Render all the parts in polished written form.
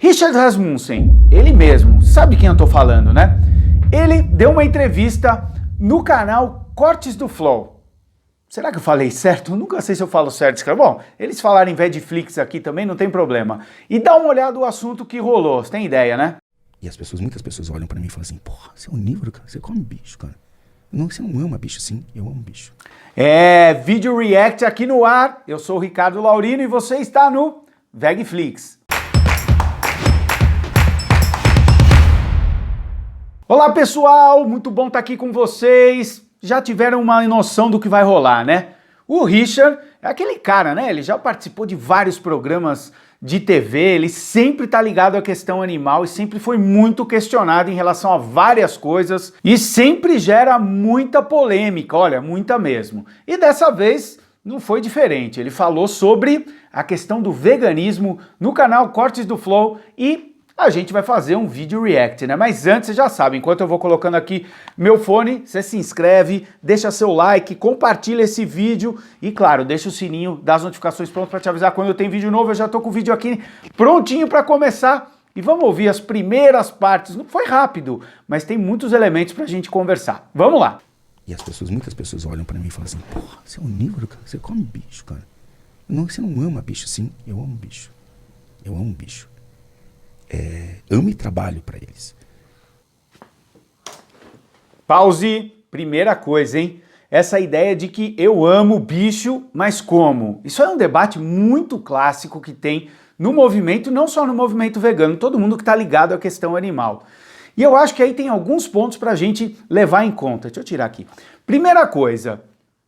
Richard Rasmussen, ele mesmo, sabe quem eu tô falando, né? Ele deu uma entrevista no canal Cortes do Flow. Será que eu falei certo? Eu nunca sei se eu falo certo. Bom, eles falaram em Vedflix aqui também, não tem problema. E dá uma olhada no assunto que rolou, você tem ideia, né? E muitas pessoas olham pra mim e falam assim, porra, você é onívoro, cara, você come bicho, cara. Não, você não ama bicho, sim, eu amo bicho. Vídeo React aqui no ar, eu sou o Ricardo Laurino e você está no Vedflix. Olá pessoal, muito bom estar aqui com vocês. Já tiveram uma noção do que vai rolar, né? O Richard é aquele cara, né? Ele já participou de vários programas de TV, ele sempre tá ligado à questão animal e sempre foi muito questionado em relação a várias coisas e sempre gera muita polêmica, olha, muita mesmo. E dessa vez não foi diferente, ele falou sobre a questão do veganismo no canal Cortes do Flow e a gente vai fazer um vídeo react, né? Mas antes, você já sabe, enquanto eu vou colocando aqui meu fone, você se inscreve, deixa seu like, compartilha esse vídeo e, claro, deixa o sininho das notificações pronto para te avisar quando eu tenho vídeo novo. Eu já tô com o vídeo aqui prontinho para começar e vamos ouvir as primeiras partes. Não foi rápido, mas tem muitos elementos pra gente conversar. Vamos lá! E muitas pessoas olham pra mim e falam assim, porra, você é onívoro, cara, você come bicho, cara. Não, você não ama bicho, sim, eu amo bicho. Eu amo bicho. Amo e trabalho para eles. Pause. Primeira coisa, hein? Essa ideia de que eu amo bicho, mas como? Isso é um debate muito clássico que tem no movimento, não só no movimento vegano, todo mundo que está ligado à questão animal. E eu acho que aí tem alguns pontos para a gente levar em conta. Deixa eu tirar aqui. Primeira coisa,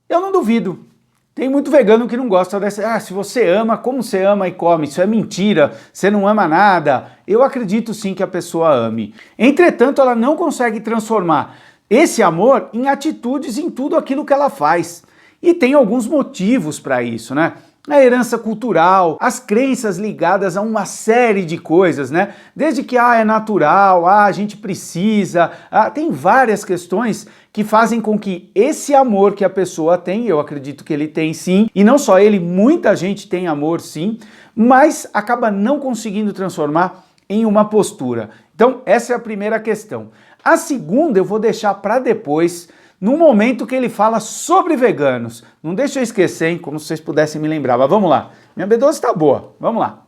eu não duvido. Tem muito vegano que não gosta dessa, se você ama, como você ama e come, isso é mentira, você não ama nada. Eu acredito sim que a pessoa ame. Entretanto, ela não consegue transformar esse amor em atitudes em tudo aquilo que ela faz. E tem alguns motivos para isso, né? A herança cultural, as crenças ligadas a uma série de coisas, né? Desde que é natural, a gente precisa, tem várias questões que fazem com que esse amor que a pessoa tem, eu acredito que ele tem sim, e não só ele, muita gente tem amor sim, mas acaba não conseguindo transformar em uma postura. Então, essa é a primeira questão. A segunda eu vou deixar para depois, no momento que ele fala sobre veganos. Não deixa eu esquecer, hein, como se vocês pudessem me lembrar, mas vamos lá. Minha B12 tá boa, vamos lá.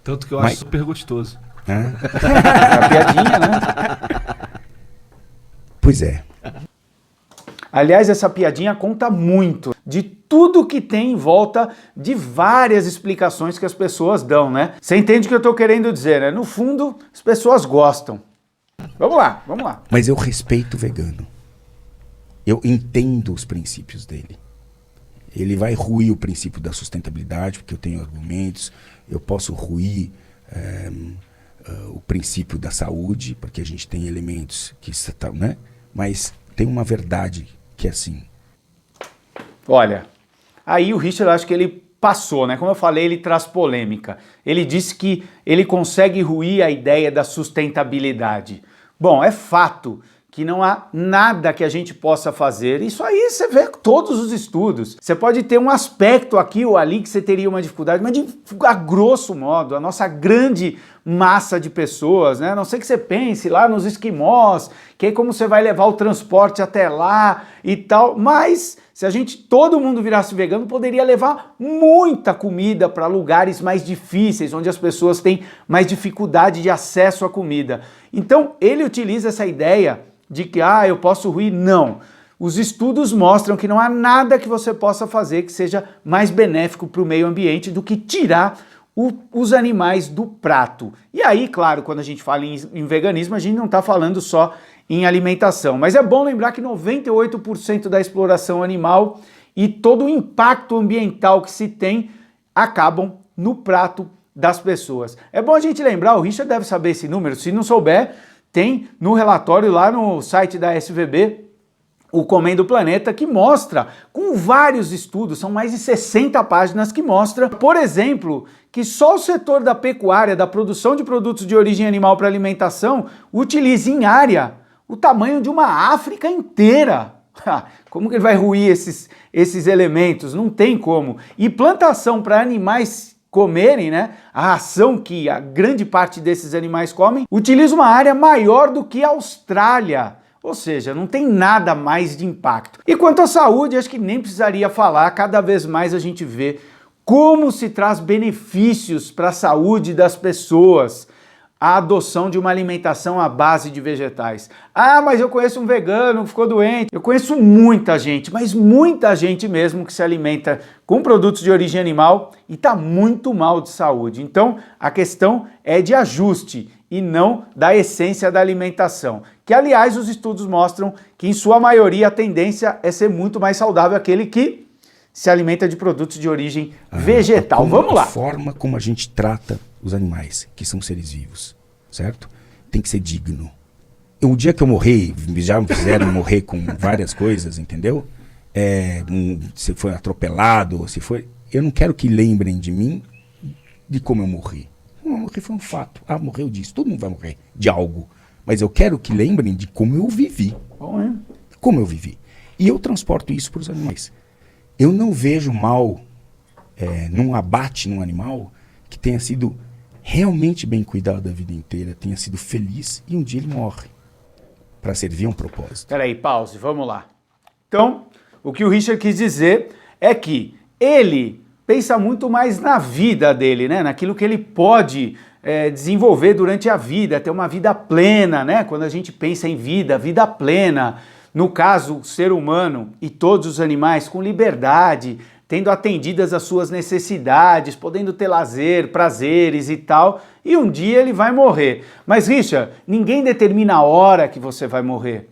Tanto que eu acho super gostoso. É uma piadinha, né? Pois é. Aliás, essa piadinha conta muito de tudo que tem em volta de várias explicações que as pessoas dão, né? Você entende o que eu tô querendo dizer, né? No fundo, as pessoas gostam. Vamos lá, vamos lá. Mas eu respeito o vegano. Eu entendo os princípios dele. Ele vai ruir o princípio da sustentabilidade, porque eu tenho argumentos. Eu posso ruir o princípio da saúde, porque a gente tem elementos que estão, né? Mas tem uma verdade que é assim. Olha, aí o Richard, acho que ele passou, né? Como eu falei, ele traz polêmica. Ele disse que ele consegue ruir a ideia da sustentabilidade. Bom, é fato que não há nada que a gente possa fazer. Isso aí você vê todos os estudos. Você pode ter um aspecto aqui ou ali que você teria uma dificuldade, mas a grosso modo, a nossa grande massa de pessoas, né? A não sei que você pense lá nos esquimós, que é como você vai levar o transporte até lá e tal, mas se todo mundo virasse vegano, poderia levar muita comida para lugares mais difíceis, onde as pessoas têm mais dificuldade de acesso à comida. Então, ele utiliza essa ideia de que, eu posso ruir. Não. Os estudos mostram que não há nada que você possa fazer que seja mais benéfico para o meio ambiente do que tirar os animais do prato. E aí, claro, quando a gente fala em veganismo, a gente não está falando só em alimentação, mas é bom lembrar que 98% da exploração animal e todo o impacto ambiental que se tem acabam no prato das pessoas. É bom a gente lembrar, o Richard deve saber esse número, se não souber, tem no relatório lá no site da SVB, o Comendo Planeta, que mostra, com vários estudos, são mais de 60 páginas que mostra, por exemplo, que só o setor da pecuária, da produção de produtos de origem animal para alimentação, utiliza em área o tamanho de uma África inteira. Como que ele vai ruir esses elementos? Não tem como. E plantação para animais comerem, né, a ração que a grande parte desses animais comem, utiliza uma área maior do que a Austrália. Ou seja, não tem nada mais de impacto. E quanto à saúde, acho que nem precisaria falar, cada vez mais a gente vê como se traz benefícios para a saúde das pessoas a adoção de uma alimentação à base de vegetais. Ah, mas eu conheço um vegano que ficou doente. Eu conheço muita gente, mas muita gente mesmo que se alimenta com produtos de origem animal e está muito mal de saúde. Então, a questão é de ajuste e não da essência da alimentação. Que, aliás, os estudos mostram que, em sua maioria, a tendência é ser muito mais saudável aquele que se alimenta de produtos de origem vegetal. Vamos lá. A forma como a gente trata os animais, que são seres vivos, certo? Tem que ser digno. O dia que eu morrer, já me fizeram morrer com várias coisas, entendeu? Se foi atropelado, se foi... Eu não quero que lembrem de mim de como eu morri. Como eu morri foi um fato. Ah, morreu disso. Todo mundo vai morrer de algo. Mas eu quero que lembrem de como eu vivi. Bom, é? Como eu vivi. E eu transporto isso para os animais. Eu não vejo mal num abate num animal que tenha sido realmente bem cuidado a vida inteira, tenha sido feliz e um dia ele morre para servir um propósito. Peraí, pause, vamos lá. Então, o que o Richard quis dizer é que ele pensa muito mais na vida dele, né? Naquilo que ele pode desenvolver durante a vida, ter uma vida plena, né? Quando a gente pensa em vida plena, no caso, o ser humano e todos os animais com liberdade, tendo atendidas as suas necessidades, podendo ter lazer, prazeres e tal, e um dia ele vai morrer. Mas, Richard, ninguém determina a hora que você vai morrer.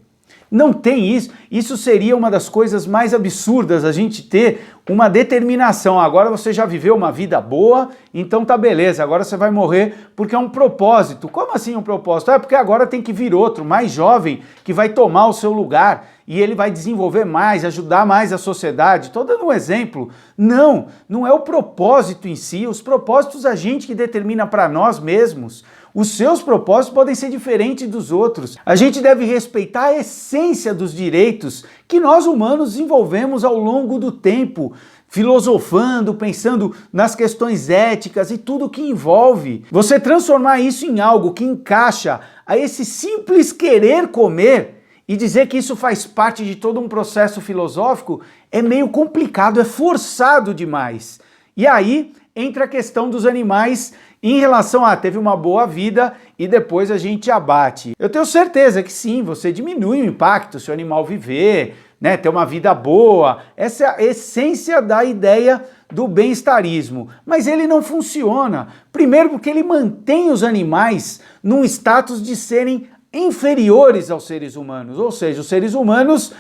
Não tem isso. Isso seria uma das coisas mais absurdas, a gente ter uma determinação. Agora você já viveu uma vida boa, então tá beleza, agora você vai morrer porque é um propósito. Como assim um propósito? É porque agora tem que vir outro, mais jovem, que vai tomar o seu lugar e ele vai desenvolver mais, ajudar mais a sociedade. Estou dando um exemplo. Não, não é o propósito em si. Os propósitos a gente que determina para nós mesmos. Os seus propósitos podem ser diferentes dos outros. A gente deve respeitar a essência dos direitos que nós humanos desenvolvemos ao longo do tempo, filosofando, pensando nas questões éticas e tudo que envolve. Você transformar isso em algo que encaixa a esse simples querer comer e dizer que isso faz parte de todo um processo filosófico é meio complicado, é forçado demais. E aí entra a questão dos animais em relação a teve uma boa vida e depois a gente abate. Eu tenho certeza que sim, você diminui o impacto se o animal viver, né, ter uma vida boa. Essa é a essência da ideia do bem-estarismo. Mas ele não funciona. Primeiro porque ele mantém os animais num status de serem inferiores aos seres humanos. Ou seja, os seres humanos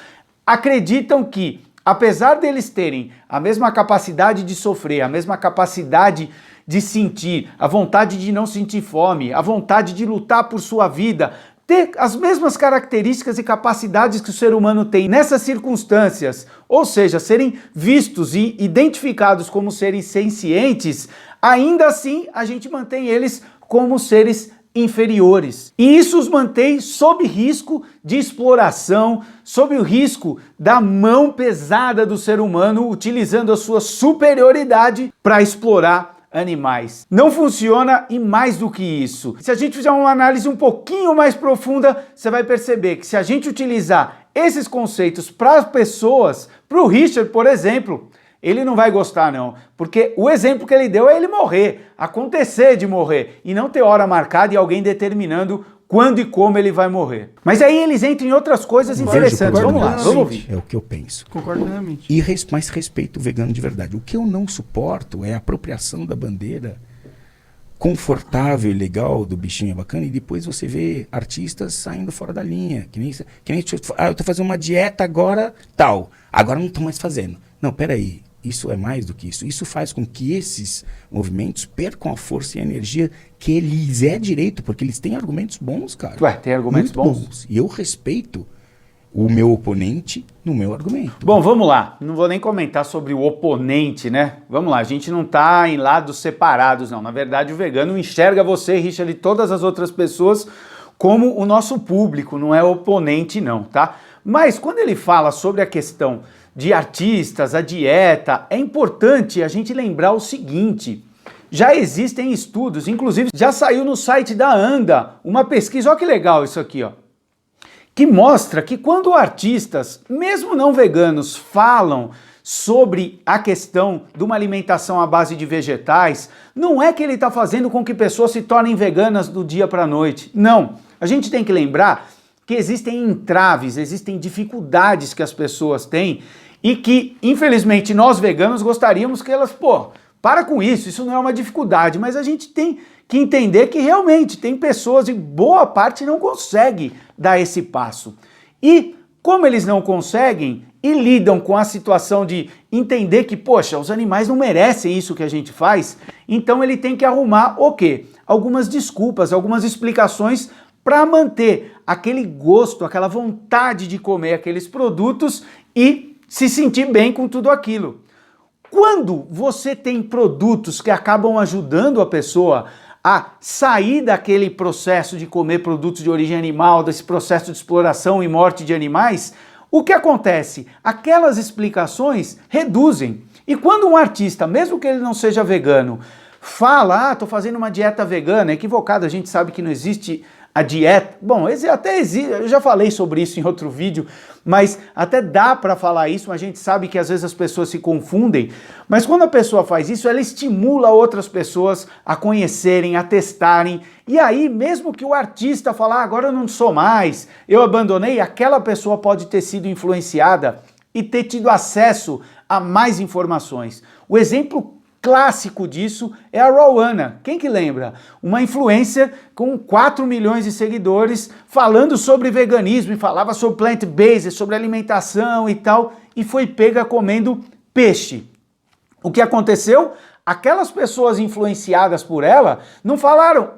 acreditam que, apesar deles terem a mesma capacidade de sofrer, a mesma capacidade de sentir, a vontade de não sentir fome, a vontade de lutar por sua vida, ter as mesmas características e capacidades que o ser humano tem nessas circunstâncias, ou seja, serem vistos e identificados como seres sencientes, ainda assim a gente mantém eles como seres inferiores. E isso os mantém sob risco de exploração, sob o risco da mão pesada do ser humano utilizando a sua superioridade para explorar animais. Não funciona e mais do que isso. Se a gente fizer uma análise um pouquinho mais profunda, você vai perceber que se a gente utilizar esses conceitos para as pessoas, para o Richard, por exemplo, ele não vai gostar não, porque o exemplo que ele deu é ele morrer, acontecer de morrer, e não ter hora marcada e alguém determinando quando e como ele vai morrer. Mas aí eles entram em outras coisas interessantes. Vamos lá, vamos ouvir. É o que eu penso. Concordo plenamente. Mas respeito o vegano de verdade. O que eu não suporto é a apropriação da bandeira confortável e legal do bichinho bacana, e depois você vê artistas saindo fora da linha. Que nem eu tô fazendo uma dieta agora, tal. Agora não tô mais fazendo. Não, peraí. Isso é mais do que isso. Isso faz com que esses movimentos percam a força e a energia que eles é direito, porque eles têm argumentos bons, cara. Ué, tem argumentos bons? E eu respeito o meu oponente no meu argumento. Bom, vamos lá. Não vou nem comentar sobre o oponente, né? Vamos lá, a gente não tá em lados separados, não. Na verdade, o vegano enxerga você, Richard, e todas as outras pessoas como o nosso público, não é oponente, não, tá? Mas quando ele fala sobre a questão de artistas, a dieta, é importante a gente lembrar o seguinte: Já existem estudos, inclusive já saiu no site da ANDA uma pesquisa, olha que legal isso aqui, ó, que mostra que quando artistas, mesmo não veganos, falam sobre a questão de uma alimentação à base de vegetais, não é que ele está fazendo com que pessoas se tornem veganas do dia para a noite. Não. A gente tem que lembrar que existem entraves, existem dificuldades que as pessoas têm e que, infelizmente, nós veganos gostaríamos que elas, para com isso não é uma dificuldade, mas a gente tem que entender que realmente tem pessoas e boa parte não consegue dar esse passo. E como eles não conseguem e lidam com a situação de entender que, poxa, os animais não merecem isso que a gente faz, então ele tem que arrumar o quê? Algumas desculpas, algumas explicações para manter aquele gosto, aquela vontade de comer aqueles produtos e se sentir bem com tudo aquilo. Quando você tem produtos que acabam ajudando a pessoa a sair daquele processo de comer produtos de origem animal, desse processo de exploração e morte de animais, o que acontece? Aquelas explicações reduzem. E quando um artista, mesmo que ele não seja vegano, fala, tô fazendo uma dieta vegana, é equivocado, a gente sabe que não existe a dieta, bom, até existe, eu já falei sobre isso em outro vídeo, mas até dá para falar isso, a gente sabe que às vezes as pessoas se confundem, mas quando a pessoa faz isso, ela estimula outras pessoas a conhecerem, a testarem, e aí mesmo que o artista falar, agora eu não sou mais, eu abandonei, aquela pessoa pode ter sido influenciada e ter tido acesso a mais informações. O exemplo clássico disso é a Rowana. Quem que lembra? Uma influencer com 4 milhões de seguidores falando sobre veganismo e falava sobre plant-based, sobre alimentação e tal, e foi pega comendo peixe. O que aconteceu? Aquelas pessoas influenciadas por ela não falaram,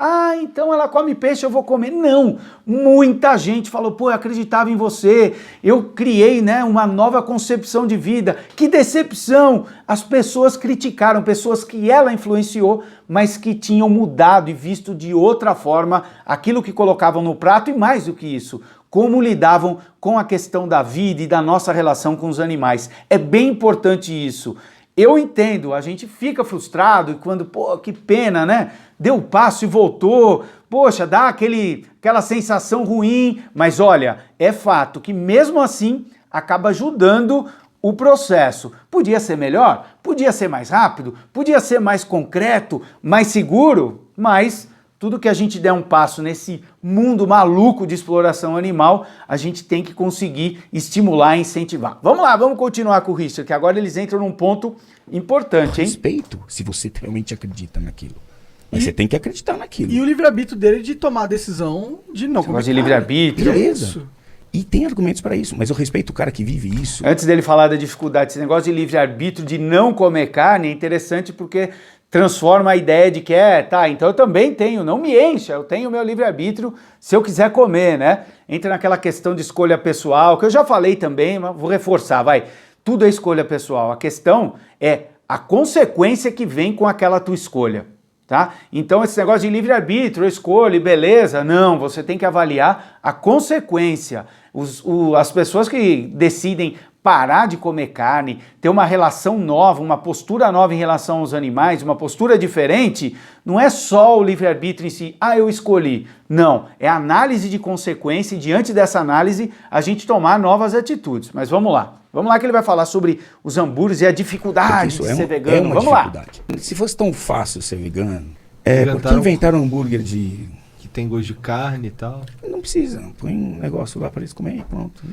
então ela come peixe, eu vou comer. Não, muita gente falou, eu acreditava em você, eu criei, uma nova concepção de vida. Que decepção! As pessoas criticaram, pessoas que ela influenciou, mas que tinham mudado e visto de outra forma aquilo que colocavam no prato e mais do que isso, como lidavam com a questão da vida e da nossa relação com os animais. É bem importante isso. Eu entendo, a gente fica frustrado e quando, que pena, né? Deu o passo e voltou, poxa, dá aquela sensação ruim, mas olha, é fato que mesmo assim acaba ajudando o processo. Podia ser melhor? Podia ser mais rápido? Podia ser mais concreto, mais seguro? Mas tudo que a gente der um passo nesse mundo maluco de exploração animal, a gente tem que conseguir estimular e incentivar. Vamos lá, vamos continuar com o Richard, que agora eles entram num ponto importante, hein? Respeito, se você realmente acredita naquilo. Mas você tem que acreditar naquilo. E o livre-arbítrio dele de tomar a decisão de não comer. De livre-arbítrio. Beleza. Isso. E tem argumentos para isso, mas eu respeito o cara que vive isso. Antes dele falar da dificuldade, esse negócio de livre-arbítrio, de não comer carne, é interessante porque transforma a ideia de que então eu também tenho, não me encha, eu tenho o meu livre-arbítrio se eu quiser comer, né? Entra naquela questão de escolha pessoal, que eu já falei também, mas vou reforçar, tudo é escolha pessoal, a questão é a consequência que vem com aquela tua escolha, tá? Então esse negócio de livre-arbítrio, escolha, beleza, não, você tem que avaliar a consequência. As pessoas que decidem parar de comer carne, ter uma relação nova, uma postura nova em relação aos animais, uma postura diferente, não é só o livre-arbítrio em si, eu escolhi. Não, é análise de consequência e diante dessa análise a gente tomar novas atitudes. Mas vamos lá que ele vai falar sobre os hambúrgueres e a dificuldade de ser vegano. Vamos lá. Se fosse tão fácil ser vegano, por que inventaram um hambúrguer de... que tem gosto de carne e tal? Não precisa, põe um negócio lá para eles comerem e pronto.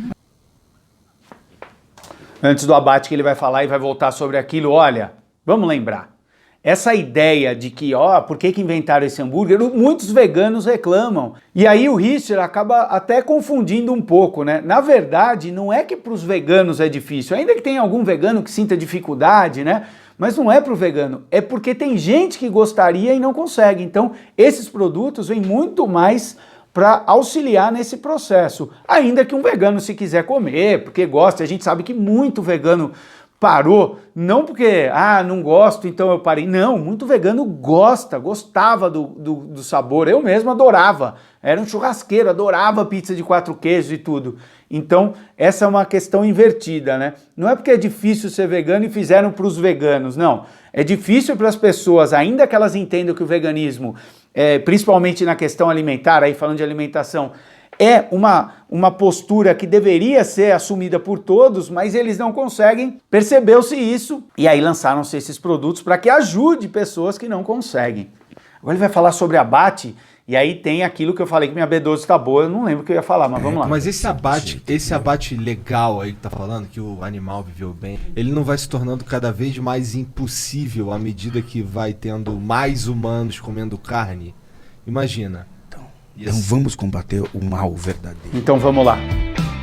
Antes do abate que ele vai falar e vai voltar sobre aquilo, olha, vamos lembrar, essa ideia de que, por que inventaram esse hambúrguer, muitos veganos reclamam. E aí o Richard acaba até confundindo um pouco, né? Na verdade, não é que para os veganos é difícil, ainda que tenha algum vegano que sinta dificuldade, né? Mas não é para o vegano, é porque tem gente que gostaria e não consegue. Então, esses produtos vêm muito mais para auxiliar nesse processo, ainda que um vegano se quiser comer, porque gosta, a gente sabe que muito vegano parou não porque, não gosto, então eu parei. Não, muito vegano gostava do sabor. Eu mesmo adorava. Era um churrasqueiro, adorava pizza de 4 queijos e tudo. Então, essa é uma questão invertida, né? Não é porque é difícil ser vegano e fizeram para os veganos, não. É difícil para as pessoas, ainda que elas entendam que o veganismo, principalmente na questão alimentar, aí falando de alimentação, é uma postura que deveria ser assumida por todos, mas eles não conseguem, percebeu-se isso, e aí lançaram-se esses produtos para que ajude pessoas que não conseguem. Agora ele vai falar sobre abate, e aí tem aquilo que eu falei que minha B12 tá boa, eu não lembro o que eu ia falar, mas vamos lá. Mas esse abate legal aí que tá falando, que o animal viveu bem, ele não vai se tornando cada vez mais impossível à medida que vai tendo mais humanos comendo carne? Imagina. Então vamos combater o mal verdadeiro. Então vamos lá.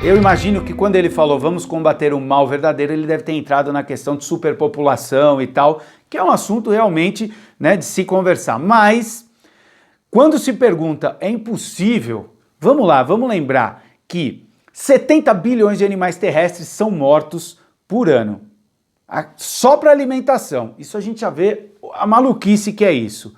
Eu imagino que quando ele falou vamos combater o mal verdadeiro, ele deve ter entrado na questão de superpopulação e tal, que é um assunto realmente, né, de se conversar. Mas quando se pergunta, é impossível? Vamos lá, vamos lembrar que 70 bilhões de animais terrestres são mortos por ano. Só para alimentação. Isso a gente já vê a maluquice que é isso.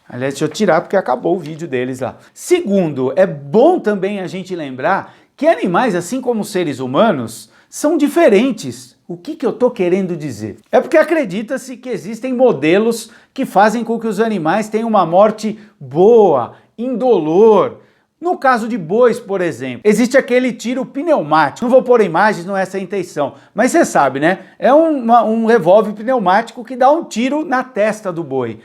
Aliás, deixa eu tirar porque acabou o vídeo deles lá. Segundo, é bom também a gente lembrar que animais, assim como seres humanos, são diferentes. O que eu tô querendo dizer? É porque acredita-se que existem modelos que fazem com que os animais tenham uma morte boa, indolor. No caso de bois, por exemplo, existe aquele tiro pneumático. Não vou pôr imagens, não é essa a intenção. Mas você sabe, né? É um revólver pneumático que dá um tiro na testa do boi.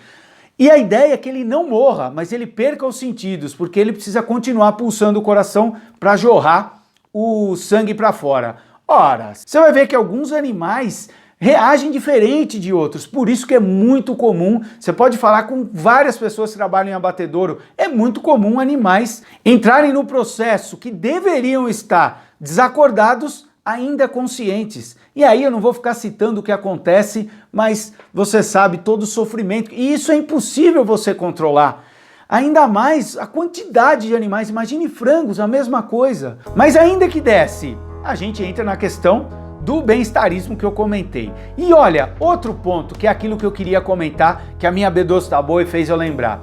E a ideia é que ele não morra, mas ele perca os sentidos, porque ele precisa continuar pulsando o coração para jorrar o sangue para fora. Ora, você vai ver que alguns animais reagem diferente de outros, por isso que é muito comum, você pode falar com várias pessoas que trabalham em abatedouro, é muito comum animais entrarem no processo que deveriam estar desacordados, ainda conscientes. E aí eu não vou ficar citando o que acontece, mas você sabe todo o sofrimento, e isso é impossível você controlar. Ainda mais a quantidade de animais, imagine frangos, a mesma coisa. Mas ainda que desse, a gente entra na questão do bem-estarismo que eu comentei. E olha, outro ponto, que é aquilo que eu queria comentar, que a minha B12 tá boa e fez eu lembrar.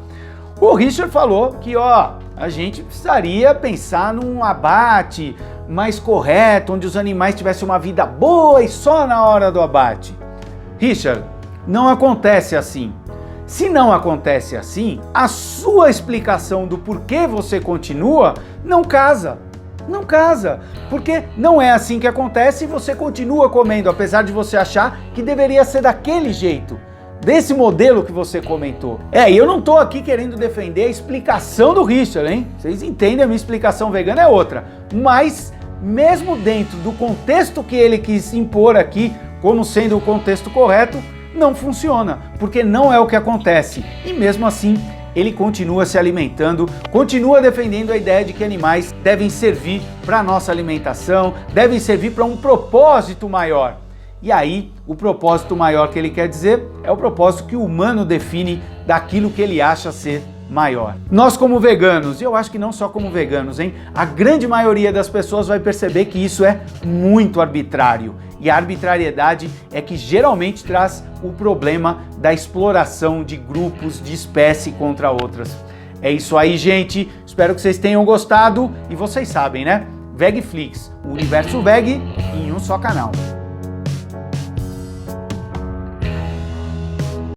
O Richard falou que, a gente precisaria pensar num abate mais correto, onde os animais tivessem uma vida boa e só na hora do abate. Richard, não acontece assim. Se não acontece assim, a sua explicação do porquê você continua não casa. Não casa, porque não é assim que acontece e você continua comendo, apesar de você achar que deveria ser daquele jeito, desse modelo que você comentou. E eu não tô aqui querendo defender a explicação do Richard, hein? Vocês entendem, a minha explicação vegana é outra, mas mesmo dentro do contexto que ele quis impor aqui, como sendo o contexto correto, não funciona, porque não é o que acontece, e mesmo assim ele continua se alimentando, continua defendendo a ideia de que animais devem servir para a nossa alimentação, devem servir para um propósito maior. E aí, o propósito maior que ele quer dizer é o propósito que o humano define daquilo que ele acha ser maior. Nós como veganos, e eu acho que não só como veganos, hein? A grande maioria das pessoas vai perceber que isso é muito arbitrário. E a arbitrariedade é que geralmente traz o problema da exploração de grupos de espécie contra outras. É isso aí, gente. Espero que vocês tenham gostado. E vocês sabem, né? Vegflix, o universo veg em um só canal.